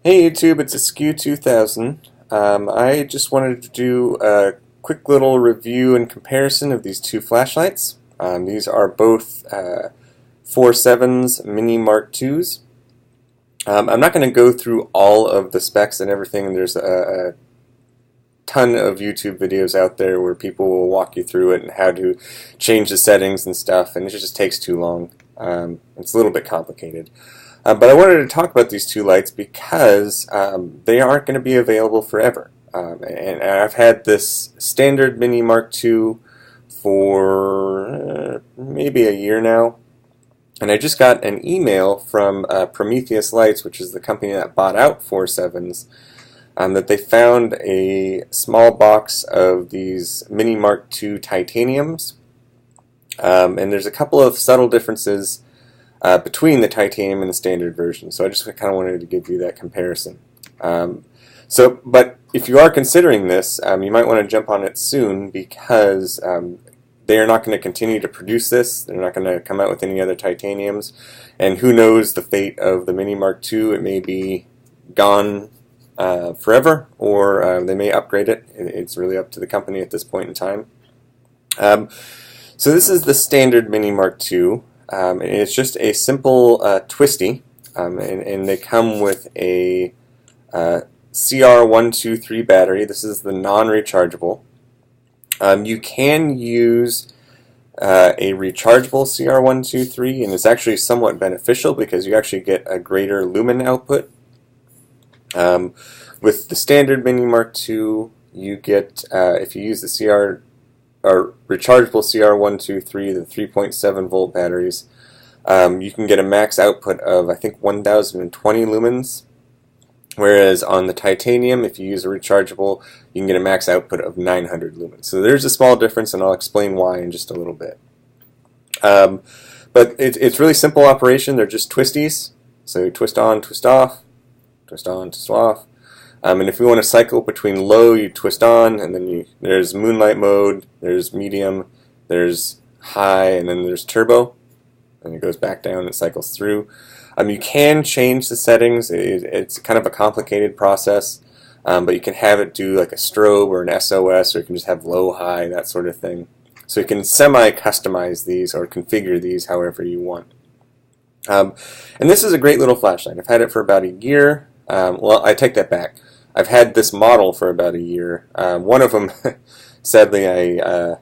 Hey YouTube, it's Askew 2000. I just wanted to do a quick little review and comparison of these two flashlights. These are both Foursevens Mini Mkii. I'm not going to go through all of the specs and everything. There's a ton of YouTube videos out there where people will walk you through it and how to change the settings and stuff, and it just takes too long. It's a little bit complicated. But I wanted to talk about these two lights because they aren't going to be available forever. And I've had this standard Mini Mark II for maybe a year now. And I just got an email from Prometheus Lights, which is the company that bought out Foursevens, that they found a small box of these Mini Mark II titaniums. And there's a couple of subtle differences between the titanium and the standard version. So I just kind of wanted to give you that comparison. But if you are considering this, you might want to jump on it soon because they are not going to continue to produce this. They're not going to come out with any other titaniums. And who knows the fate of the Mini Mark II. It may be gone forever, or they may upgrade it. It's really up to the company at this point in time. So this is the standard Mini Mark II. And it's just a simple twisty, and they come with a CR123 battery. This is the non-rechargeable. You can use a rechargeable CR123, and it's actually somewhat beneficial because you actually get a greater lumen output. With the standard Mini Mark II, you get, if you use the rechargeable CR123, the 3.7 volt batteries, you can get a max output of I think 1020 lumens, whereas on the titanium, if you use a rechargeable, you can get a max output of 900 lumens. So there's a small difference, and I'll explain why in just a little bit. But it's really simple operation. They're just twisties, so twist on, twist off, twist on, twist off. And if you want to cycle between low, you twist on, and then there's moonlight mode, there's medium, there's high, and then there's turbo. And it goes back down and cycles through. You can change the settings. It's kind of a complicated process, but you can have it do like a strobe or an SOS, or you can just have low, high, that sort of thing. So you can semi-customize these or configure these however you want. And this is a great little flashlight. I've had it for about a year. Well, I take that back. I've had this model for about a year. One of them, sadly, I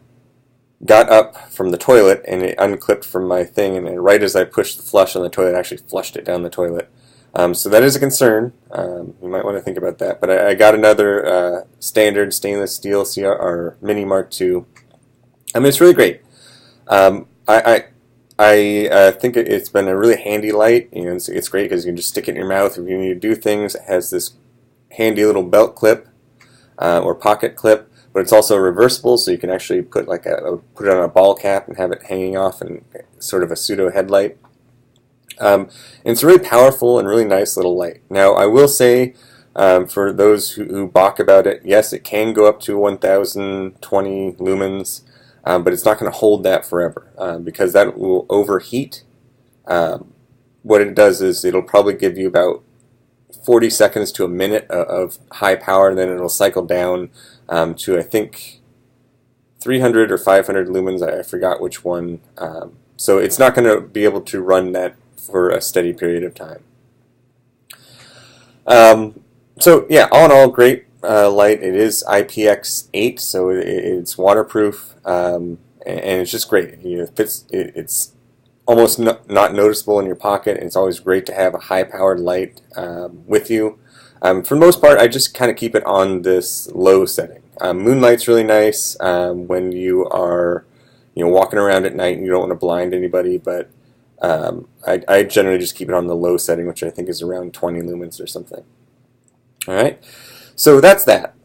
got up from the toilet and it unclipped from my thing, and right as I pushed the flush on the toilet, I actually flushed it down the toilet. So that is a concern. You might want to think about that. But I got another standard stainless steel or Mini Mark II. It's really great. I think it's been a really handy light. It's great because you can just stick it in your mouth if you need to do things. It has this handy little belt clip or pocket clip, but it's also reversible, so you can actually put put it on a ball cap and have it hanging off and sort of a pseudo headlight. And it's a really powerful and really nice little light. Now, I will say, for those who balk about it, yes, it can go up to 1020 lumens, but it's not going to hold that forever because that will overheat. What it does is it'll probably give you about 40 seconds to a minute of high power, and then it'll cycle down to I think 300 or 500 lumens. I forgot which one. So it's not going to be able to run that for a steady period of time. So yeah, all in all, great light. It is IPX8, so it's waterproof, and it's just great. It's almost not noticeable in your pocket. It's always great to have a high-powered light with you. For the most part, I just kind of keep it on this low setting. Moonlight's really nice when you are walking around at night and you don't want to blind anybody, but I generally just keep it on the low setting, which I think is around 20 lumens or something. All right, so that's that.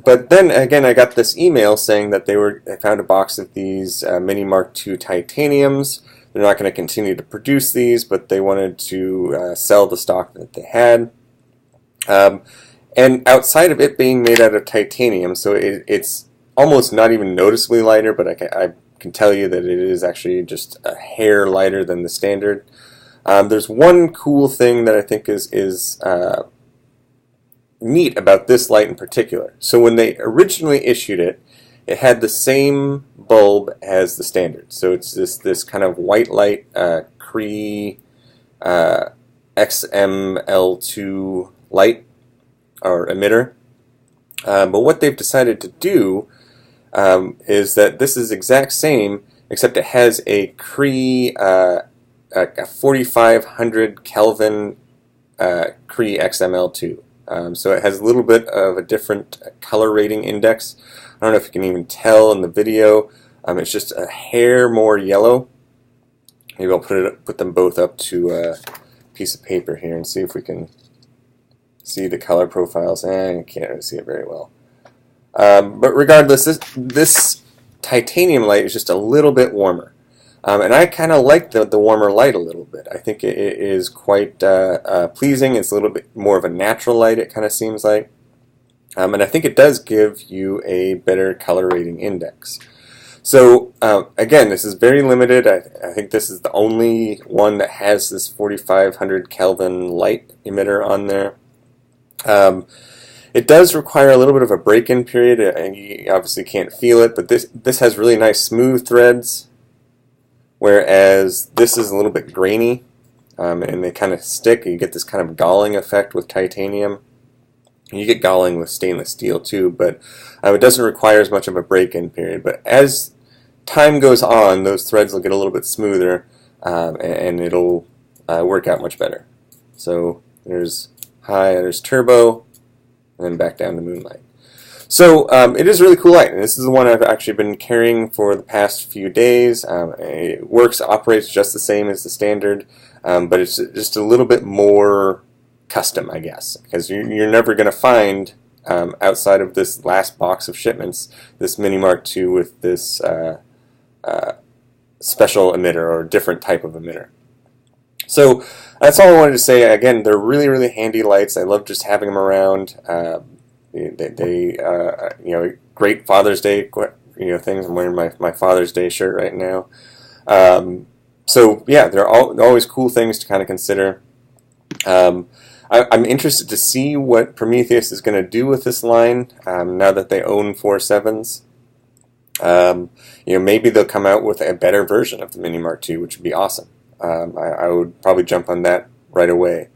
But then again, I got this email saying that they found a box of these Mini Mark II titaniums. They're not going to continue to produce these, but they wanted to sell the stock that they had. And outside of it being made out of titanium, so it's almost not even noticeably lighter, but I can tell you that it is actually just a hair lighter than the standard. There's one cool thing that I think is neat about this light in particular. So when they originally issued it, it had the same bulb as the standard. So it's this kind of white light Cree XML2 light or emitter. But what they've decided to do is that this is exact same, except it has a Cree a 4500 Kelvin Cree XML2. So it has a little bit of a different color rating index. I don't know if you can even tell in the video. It's just a hair more yellow. Maybe I'll put them both up to a piece of paper here and see if we can see the color profiles. You can't really see it very well. But regardless, this titanium light is just a little bit warmer. And I kind of like the warmer light a little bit. I think it is quite pleasing. It's a little bit more of a natural light, it kind of seems like. And I think it does give you a better color rating index. So again, this is very limited. I think this is the only one that has this 4500 Kelvin light emitter on there. It does require a little bit of a break-in period, and you obviously can't feel it, but this has really nice smooth threads, whereas this is a little bit grainy, and they kind of stick. You get this kind of galling effect with titanium. You get galling with stainless steel too, but it doesn't require as much of a break-in period. But as time goes on, those threads will get a little bit smoother, and it'll work out much better. So there's high, there's turbo, and then back down to moonlight. So it is a really cool light, and this is the one I've actually been carrying for the past few days. It operates just the same as the standard, but it's just a little bit more custom, I guess, because you're never going to find, outside of this last box of shipments, this Mini Mark II with this special emitter or different type of emitter. So that's all I wanted to say. Again, they're really, really handy lights. I love just having them around. They great Father's Day things. I'm wearing my Father's Day shirt right now. So yeah, they're always cool things to kind of consider. I'm interested to see what Prometheus is going to do with this line now that they own Foursevens. Maybe they'll come out with a better version of the Mini Mark II, which would be awesome. I would probably jump on that right away.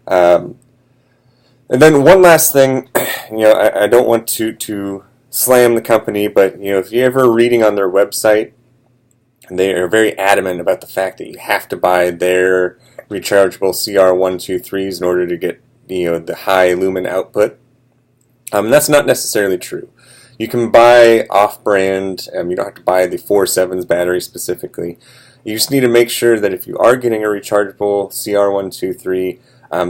And then one last thing, I don't want to slam the company, but if you're ever reading on their website, they are very adamant about the fact that you have to buy their rechargeable CR123s in order to get the high lumen output. That's not necessarily true. You can buy off-brand. You don't have to buy the Foursevens battery specifically. You just need to make sure that if you are getting a rechargeable CR123,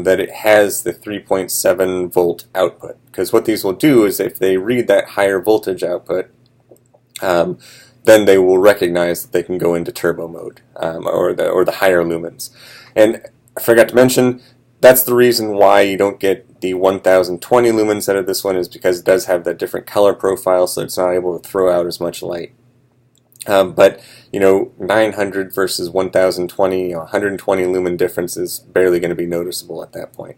that it has the 3.7 volt output. Because what these will do is if they read that higher voltage output, then they will recognize that they can go into turbo mode, or the higher lumens. And I forgot to mention, that's the reason why you don't get the 1020 lumens out of this one, is because it does have that different color profile, so it's not able to throw out as much light. But 900 versus 1020, 120 lumen difference is barely going to be noticeable at that point.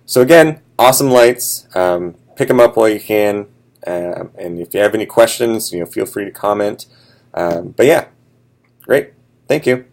So again, awesome lights. Pick them up while you can. And if you have any questions, feel free to comment. But yeah, great. Thank you.